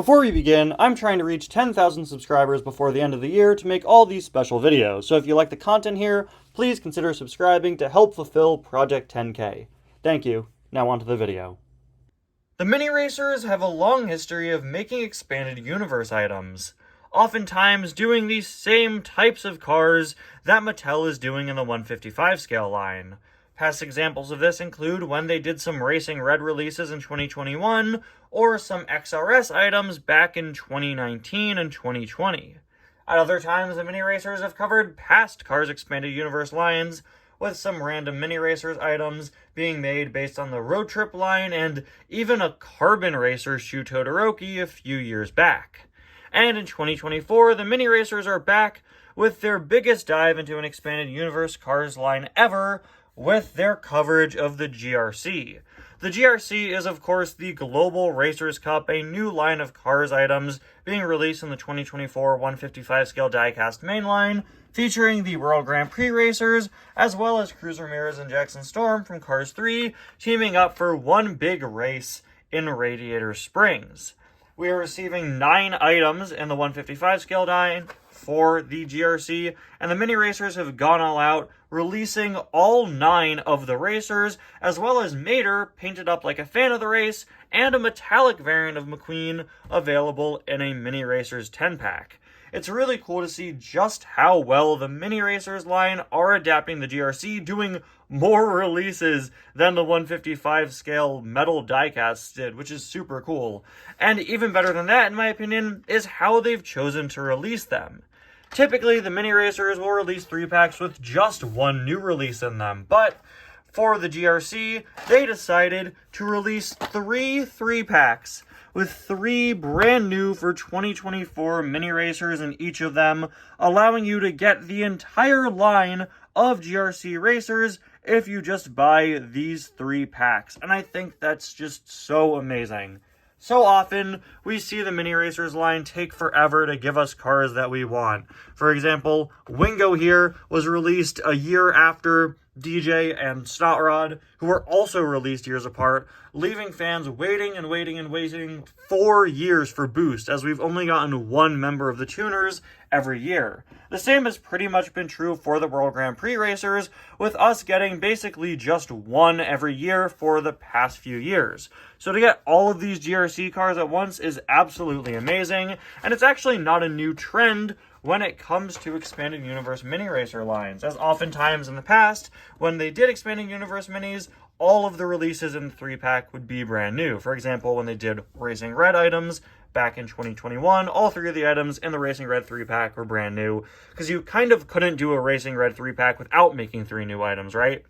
Before we begin, I'm trying to reach 10,000 subscribers before the end of the year to make all these special videos, so if you like the content here, please consider subscribing to help fulfill Project 10K. Thank you. Now on to the video. The mini racers have a long history of making expanded universe items, oftentimes doing the same types of cars that Mattel is doing in the 155 scale line. Past examples of this include when they did some Racing Red releases in 2021, or some XRS items back in 2019 and 2020. At other times, the mini racers have covered past Cars Expanded Universe lines, with some random mini racers items being made based on the Road Trip line and even a Carbon Racer Shu Todoroki a few years back. And in 2024, the mini racers are back with their biggest dive into an expanded universe Cars line ever, with their coverage of the GRC. The GRC is, of course, the Global Racers Cup, a new line of Cars items being released in the 2024 155 scale diecast mainline, featuring the World Grand Prix racers, as well as Cruz Ramirez and Jackson Storm from Cars 3, teaming up for one big race in Radiator Springs. We are receiving 9 items in the 155 scale die for the GRC, and the mini racers have gone all out, releasing all 9 of the racers, as well as Mater painted up like a fan of the race, and a metallic variant of Mcqueen available in a mini racers 10-pack. It's really cool to see just how well the mini racers line are adapting the GRC, doing more releases than the 155 scale metal diecasts did, which is super cool. And even better than that, in my opinion, is how they've chosen to release them. Typically, the mini racers will release 3-packs with just one new release in them, but for the GRC, they decided to release 3 3-packs with 3 brand new for 2024 mini racers in each of them, allowing you to get the entire line of GRC racers if you just buy these 3 packs. And I think that's just so amazing. So often, we see the mini racers line take forever to give us cars that we want. For example, Wingo here was released a year after DJ and Snotrod, who were also released years apart, leaving fans waiting and waiting and waiting 4 years for Boost, as we've only gotten one member of the tuners every year. The same has pretty much been true for the World Grand Prix racers, with us getting basically just one every year for the past few years. So to get all of these GRC cars at once is absolutely amazing, and it's actually not a new trend when it comes to expanded universe mini racer lines, as oftentimes in the past, when they did expanding universe minis, all of the releases in the 3-pack would be brand new. For example, when they did Racing Red items back in 2021, all 3 of the items in the Racing Red 3-pack were brand new, because you kind of couldn't do a Racing Red 3-pack without making 3 new items, right?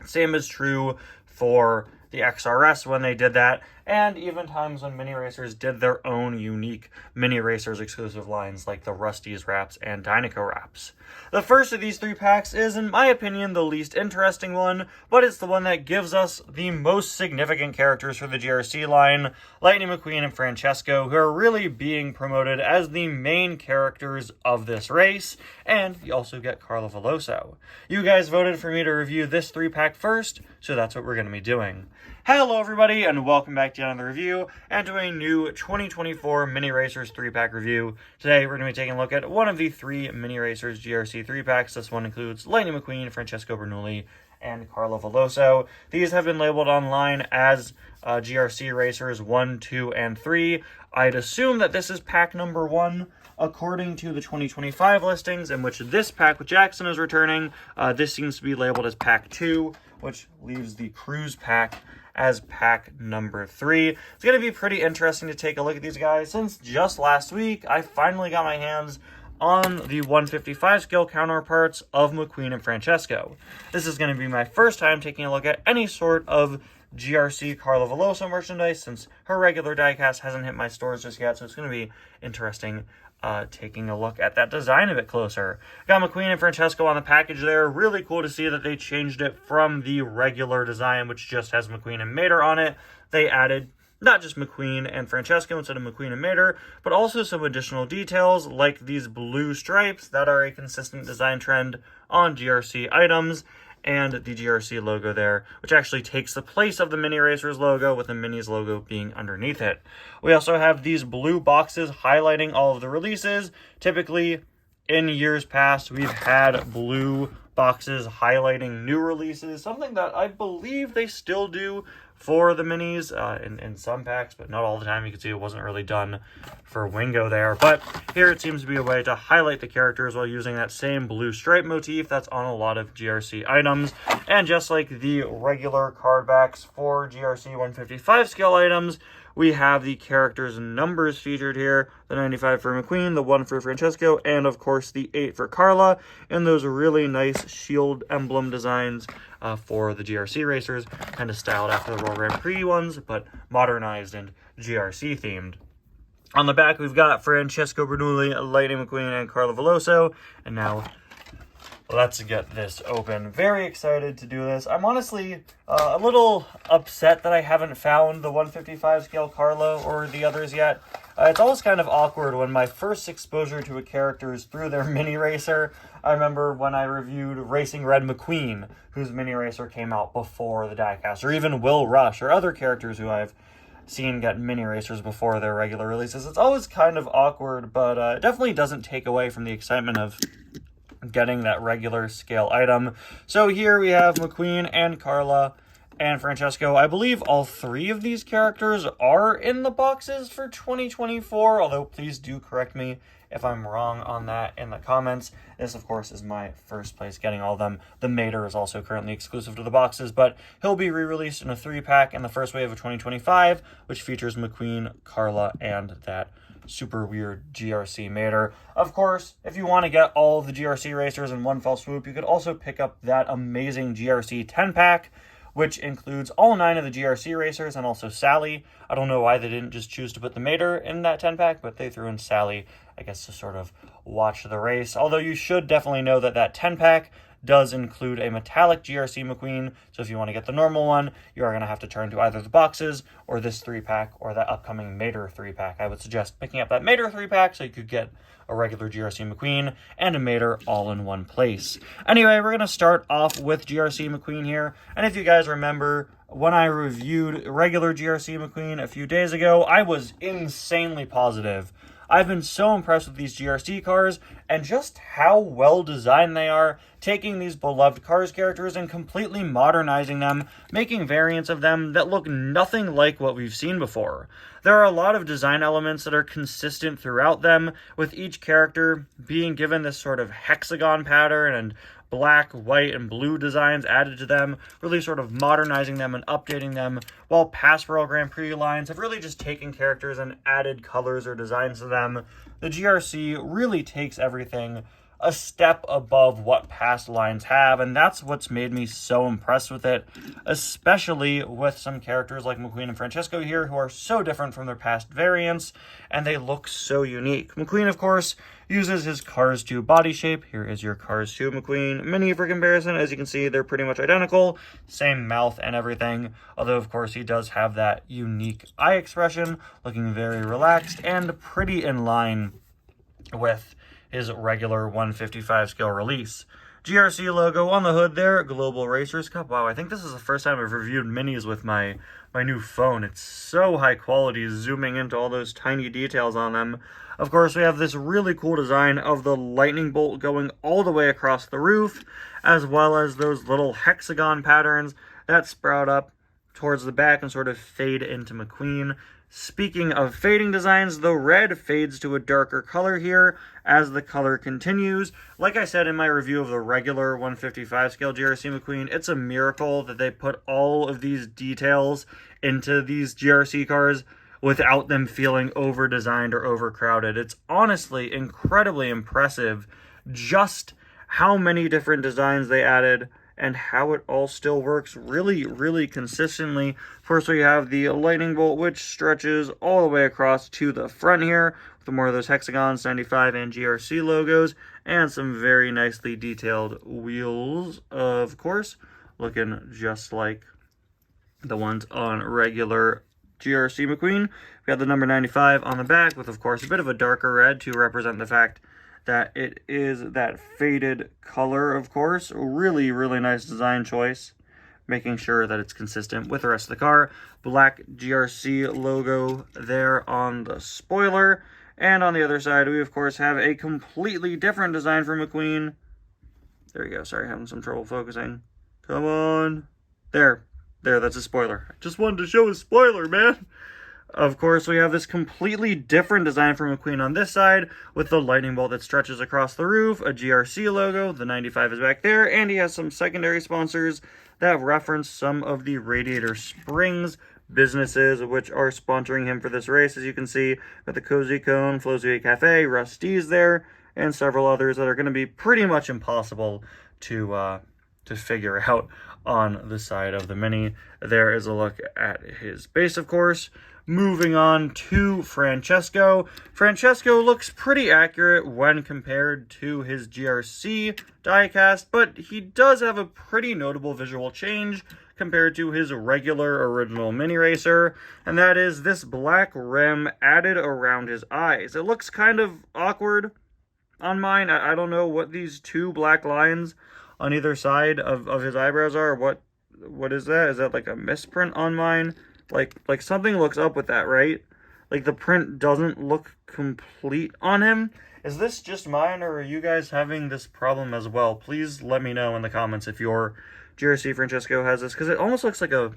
Same is true for the XRS when they did that, and even times when mini racers did their own unique mini racers exclusive lines like the Rusty's wraps and Dynaco wraps. The first of these 3 packs is, in my opinion, the least interesting one, but it's the one that gives us the most significant characters for the GRC line, Lightning McQueen and Francesco, who are really being promoted as the main characters of this race, and you also get Carla Veloso. You guys voted for me to review this 3-pack first, so that's what we're going to be doing. Hello everybody, and welcome back to another review, and to a new 2024 Mini Racers 3-pack review. Today we're going to be taking a look at one of the 3 Mini Racers GRC 3-packs. This one includes Lightning McQueen, Francesco Bernoulli, and Carla Veloso. These have been labeled online as GRC Racers 1, 2, and 3. I'd assume that this is pack number 1. According to the 2025 listings, in which this pack with Jackson is returning, this seems to be labeled as pack 2, which leaves the Cruise pack as pack number 3. It's going to be pretty interesting to take a look at these guys, since just last week I finally got my hands on the 155 scale counterparts of McQueen and Francesco. This is going to be my first time taking a look at any sort of GRC Carla Veloso merchandise, since her regular diecast hasn't hit my stores just yet, so it's going to be interesting taking a look at that design a bit closer. Got McQueen and Francesco on the package there. Really cool to see that they changed it from the regular design, which just has McQueen and Mater on it. They added not just McQueen and Francesco instead of McQueen and Mater, but also some additional details like these blue stripes that are a consistent design trend on GRC items, and the GRC logo there, which actually takes the place of the Mini Racers logo, with the Minis logo being underneath it. We also have these blue boxes highlighting all of the releases. Typically, in years past, we've had blue boxes highlighting new releases, something that I believe they still do for the Minis in some packs, but not all the time. You can see it wasn't really done for Wingo there, but here it seems to be a way to highlight the characters while using that same blue stripe motif that's on a lot of GRC items. And just like the regular card backs for GRC 155 scale items, we have the characters' numbers featured here, the 95 for Mcqueen, the 1 for Francesco, and of course the 8 for Carla, and those really nice shield emblem designs for the GRC racers, kind of styled after the World Grand Prix ones, but modernized and GRC themed. On the back, we've got Francesco Bernoulli, Lightning McQueen, and Carla Veloso, and now let's get this open. Very excited to do this. I'm honestly a little upset that I haven't found the 155 scale Carla or the others yet. It's always kind of awkward when my first exposure to a character is through their mini racer. I remember when I reviewed Racing Red Mcqueen, whose mini racer came out before the diecast, or even Will Rush, or other characters who I've seen get mini racers before their regular releases. It's always kind of awkward, but it definitely doesn't take away from the excitement of getting that regular scale item. So here we have Mcqueen and Carla and Francesco. I believe all three of these characters are in the boxes for 2024, although please do correct me if I'm wrong on that in the comments. This, of course, is my first place getting all of them. The Mater is also currently exclusive to the boxes, but he'll be re-released in a 3-pack in the first wave of 2025, which features Mcqueen, Carla, and that super weird GRC Mater. Of course, if you want to get all of the GRC racers in one fell swoop, you could also pick up that amazing GRC 10-pack, which includes all 9 of the GRC racers and also Sally. I don't know why they didn't just choose to put the Mater in that 10-pack, but they threw in Sally, I guess, to sort of watch the race. Although you should definitely know that that 10-pack does include a metallic GRC Mcqueen, so if you want to get the normal one, you are going to have to turn to either the boxes or this 3-pack or that upcoming Mater 3-pack. I would suggest picking up that Mater 3-pack so you could get a regular GRC Mcqueen and a Mater all in one place. Anyway, we're going to start off with GRC Mcqueen here, and if you guys remember, when I reviewed regular GRC Mcqueen a few days ago, I was insanely positive. I've been so impressed with these GRC cars and just how well designed they are, taking these beloved Cars characters and completely modernizing them, making variants of them that look nothing like what we've seen before. There are a lot of design elements that are consistent throughout them, with each character being given this sort of hexagon pattern and black, white, and blue designs added to them, really sort of modernizing them and updating them, while past World Grand Prix lines have really just taken characters and added colors or designs to them. The GRC really takes everything a step above what past lines have, and that's what's made me so impressed with it, especially with some characters like Mcqueen and Francesco here, who are so different from their past variants, and they look so unique. Mcqueen, of course, uses his Cars 2 body shape. Here is your Cars 2 Mcqueen mini for comparison. As you can see, they're pretty much identical, same mouth and everything, although of course he does have that unique eye expression, looking very relaxed and pretty in line with his regular 155 scale release. GRC logo on the hood there, Global Racers Cup. Wow, I think this is the first time I've reviewed minis with my new phone. It's so high quality, zooming into all those tiny details on them. Of course, we have this really cool design of the lightning bolt going all the way across the roof, as well as those little hexagon patterns that sprout up towards the back and sort of fade into Mcqueen. Speaking of fading designs, the red fades to a darker color here as the color continues. Like I said in my review of the regular 155 scale GRC Mcqueen, it's a miracle that they put all of these details into these GRC cars without them feeling over-designed or overcrowded. It's honestly incredibly impressive just how many different designs they added and how it all still works really, really consistently. First, we have the lightning bolt, which stretches all the way across to the front here, with more of those hexagons, 95 and GRC logos, and some very nicely detailed wheels, of course, looking just like the ones on regular GRC Mcqueen. We got the number 95 on the back, with, of course, a bit of a darker red to represent the fact that it is that faded color, of course. Really, really nice design choice. Making sure that it's consistent with the rest of the car. Black GRC logo there on the spoiler. And on the other side, we of course have a completely different design for Mcqueen. There you go. Sorry, having some trouble focusing. Come on. There, that's a spoiler. I just wanted to show a spoiler, man. Of course, we have this completely different design for Mcqueen on this side, with the lightning bolt that stretches across the roof, a GRC logo, the 95 is back there, and he has some secondary sponsors that reference some of the Radiator Springs businesses which are sponsoring him for this race. As you can see, got the Cozy Cone, Flozier Cafe, Rusty's there, and several others that are going to be pretty much impossible to figure out on the side of the Mini. There is a look at his base, of course. Moving on to Francesco. Francesco looks pretty accurate when compared to his GRC diecast, but he does have a pretty notable visual change compared to his regular original Mini Racer, and that is this black rim added around his eyes. It looks kind of awkward on mine. I don't know what these two black lines on either side of his eyebrows are. What is that? Is that like a misprint on mine? Like something looks up with that, right? Like the print doesn't look complete on him. Is this just mine, or are you guys having this problem as well? Please let me know in the comments if your GRC Francesco has this, because it almost looks like a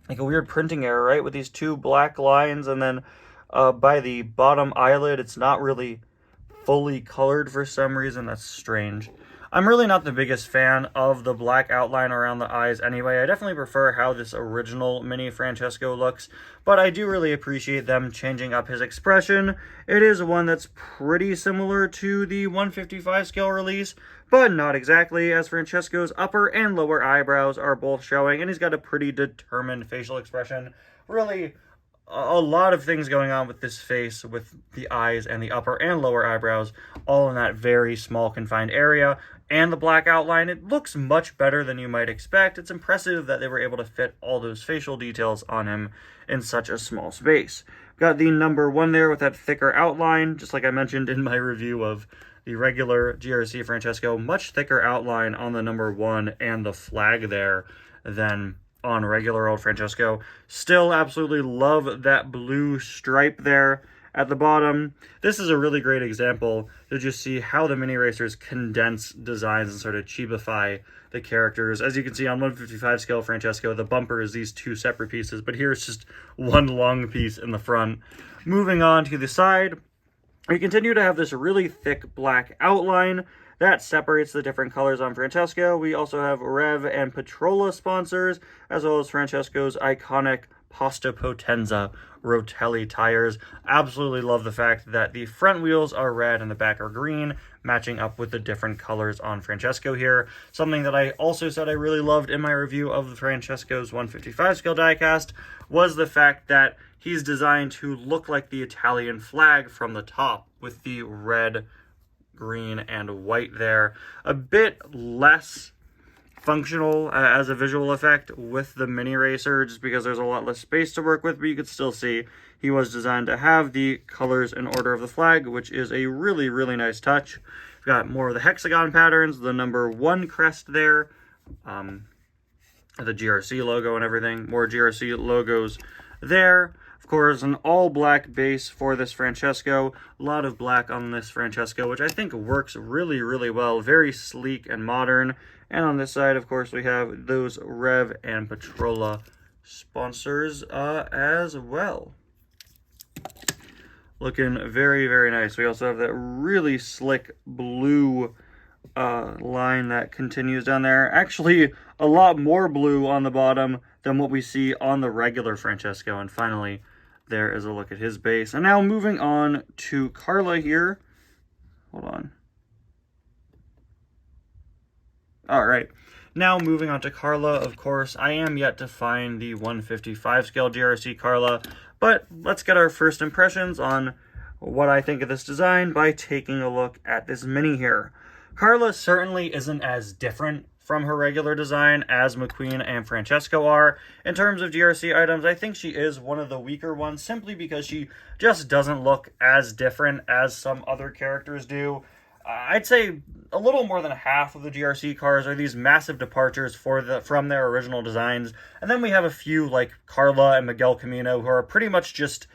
weird printing error, right? With these two black lines, and then by the bottom eyelid, it's not really fully colored for some reason. That's strange. I'm really not the biggest fan of the black outline around the eyes anyway. I definitely prefer how this original Mini Francesco looks, but I do really appreciate them changing up his expression. It is one that's pretty similar to the 155 scale release, but not exactly, as Francesco's upper and lower eyebrows are both showing, and he's got a pretty determined facial expression. Really, a lot of things going on with this face, with the eyes and the upper and lower eyebrows, all in that very small confined area. And the black outline, it looks much better than you might expect. It's impressive that they were able to fit all those facial details on him in such a small space. Got the number 1 there with that thicker outline, just like I mentioned in my review of the regular GRC Francesco. Much thicker outline on the number 1 and the flag there than on regular old Francesco. Still absolutely love that blue stripe there at the bottom. This is a really great example to just see how the Mini Racers condense designs and sort of cheapify the characters. As you can see on 155 scale Francesco, the bumper is these two separate pieces, but here's just one long piece in the front. Moving on to the side, we continue to have this really thick black outline that separates the different colors on Francesco. We also have Rev and Petrola sponsors, as well as Francesco's iconic Pasta Potenza Rotelli tires. Absolutely love the fact that the front wheels are red and the back are green, matching up with the different colors on Francesco here. Something that I also said I really loved in my review of the Francesco's 155 scale diecast was the fact that he's designed to look like the Italian flag from the top, with the red, green, and white there. A bit less functional as a visual effect with the Mini Racer, just because there's a lot less space to work with, but you could still see he was designed to have the colors in order of the flag, which is a really, really nice touch. We've got more of the hexagon patterns, the number 1 crest there, the GRC logo and everything, more GRC logos there. Of course, an all-black base for this Francesco. A lot of black on this Francesco, which I think works really, really well. Very sleek and modern. And on this side, of course, we have those Rev and Petrola sponsors as well. Looking very, very nice. We also have that really slick blue line that continues down there. Actually, a lot more blue on the bottom than what we see on the regular Francesco. And finally, there is a look at his base. And now moving on to Carla here. Hold on. All right. Now moving on to Carla, of course, I am yet to find the 155 scale GRC Carla, but let's get our first impressions on what I think of this design by taking a look at this Mini here. Carla certainly isn't as different from her regular design as Mcqueen and Francesco are. In terms of GRC items, I think she is one of the weaker ones, simply because she just doesn't look as different as some other characters do. I'd say a little more than half of the GRC cars are these massive departures from their original designs, and then we have a few like Carla and Miguel Camino who are pretty much just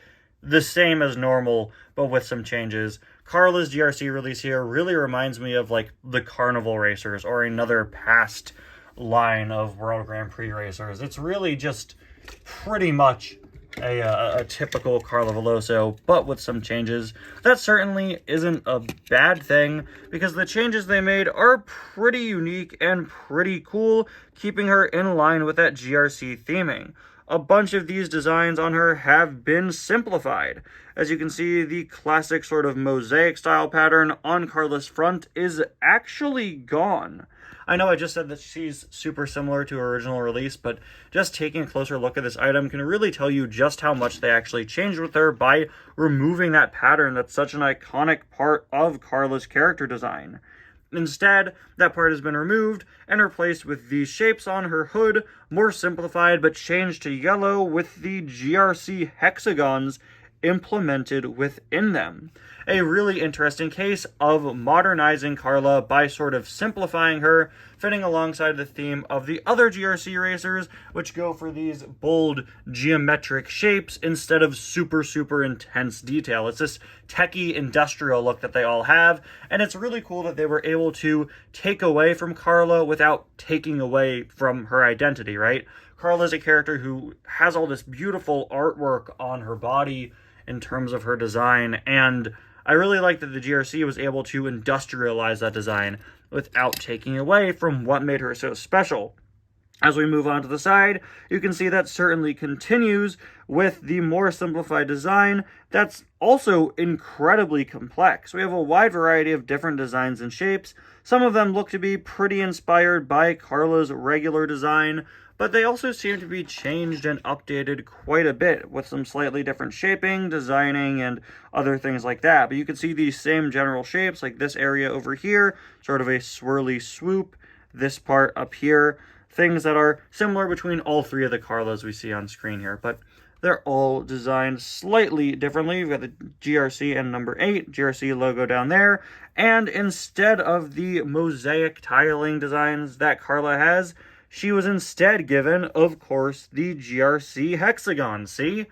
the same as normal, but with some changes. Carla's GRC release here really reminds me of like the Carnival racers or another past line of World Grand Prix racers. It's really just pretty much a typical Carla Veloso, but with some changes. That certainly isn't a bad thing, because the changes they made are pretty unique and pretty cool, keeping her in line with that GRC theming. A bunch of these designs on her have been simplified. As you can see, the classic sort of mosaic style pattern on Carla's front is actually gone. I know I just said that she's super similar to her original release, but just taking a closer look at this item can really tell you just how much they actually changed with her by removing that pattern that's such an iconic part of Carla's character design. Instead, that part has been removed and replaced with these shapes on her hood, more simplified but changed to yellow with the GRC hexagons implemented within them. A really interesting case of modernizing Carla by sort of simplifying her, fitting alongside the theme of the other GRC racers, which go for these bold geometric shapes instead of super intense detail. It's this techie industrial look that they all have, and it's really cool that they were able to take away from Carla without taking away from her identity, right? Carla's a character who has all this beautiful artwork on her body in terms of her design, and I really like that the GRC was able to industrialize that design without taking away from what made her so special. As we move on to the side, you can see that certainly continues with the more simplified design that's also incredibly complex. We have a wide variety of different designs and shapes. Some of them look to be pretty inspired by Carla's regular design, but they also seem to be changed and updated quite a bit with some slightly different shaping, designing, and other things like that. But you can see these same general shapes, like this area over here, sort of a swirly swoop, this part up here, things that are similar between all three of the Carlas we see on screen here, but they're all designed slightly differently. We've got the GRC and number 8 GRC logo down there, and instead of the mosaic tiling designs that Carla has, she was instead given, of course, the GRC hexagon. See,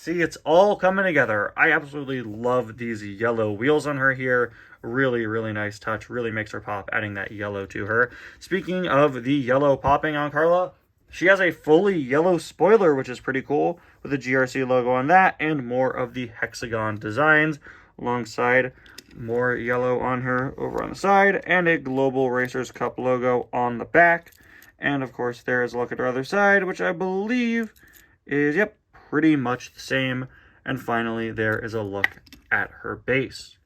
it's all coming together. I absolutely love these yellow wheels on her here. Really nice touch. Really makes her pop, adding that yellow to her. Speaking of the yellow popping on Carla, she has a fully yellow spoiler, which is pretty cool, with the GRC logo on that, and more of the hexagon designs, alongside more yellow on her over on the side, and a Global Racers Cup logo on the back. And of course, there is a look at her other side, which I believe is, yep, pretty much the same. And finally, there is a look at her base.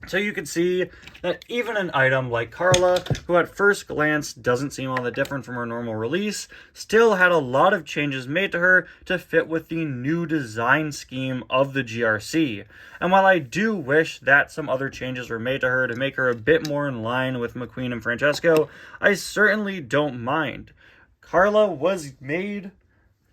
So you can see that even an item like Carla, who at first glance doesn't seem all that different from her normal release, still had a lot of changes made to her to fit with the new design scheme of the GRC. And while I do wish that some other changes were made to her to make her a bit more in line with Mcqueen and Francesco, I certainly don't mind. Carla was made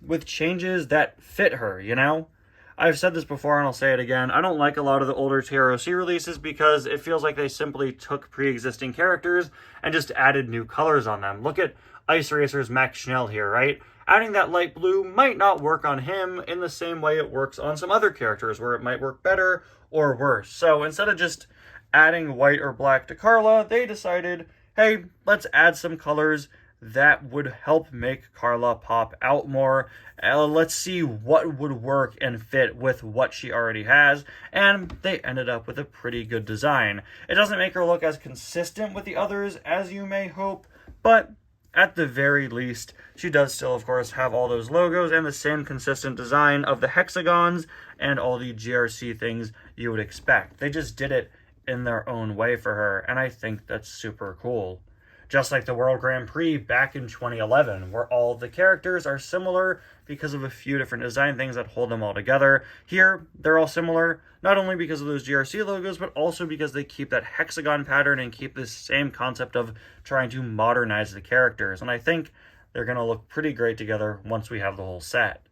with changes that fit her, you know? I've said this before and I'll say it again. I don't like a lot of the older GRC releases because it feels like they simply took pre-existing characters and just added new colors on them. Look at Ice Racer's Max Schnell here, right? Adding that light blue might not work on him in the same way it works on some other characters, where it might work better or worse. So instead of just adding white or black to Carla, they decided, hey, let's add some colors that would help make Carla pop out more. Let's see what would work and fit with what she already has, and they ended up with a pretty good design. It doesn't make her look as consistent with the others as you may hope, but at the very least, she does still, of course, have all those logos and the same consistent design of the hexagons and all the GRC things you would expect. They just did it in their own way for her, and I think that's super cool. Just like the World Grand Prix back in 2011, where all the characters are similar because of a few different design things that hold them all together. Here, they're all similar, not only because of those GRC logos, but also because they keep that hexagon pattern and keep this same concept of trying to modernize the characters. And I think they're going to look pretty great together once we have the whole set.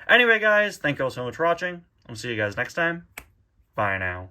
Anyway, guys, thank you all so much for watching. I'll see you guys next time. Bye now.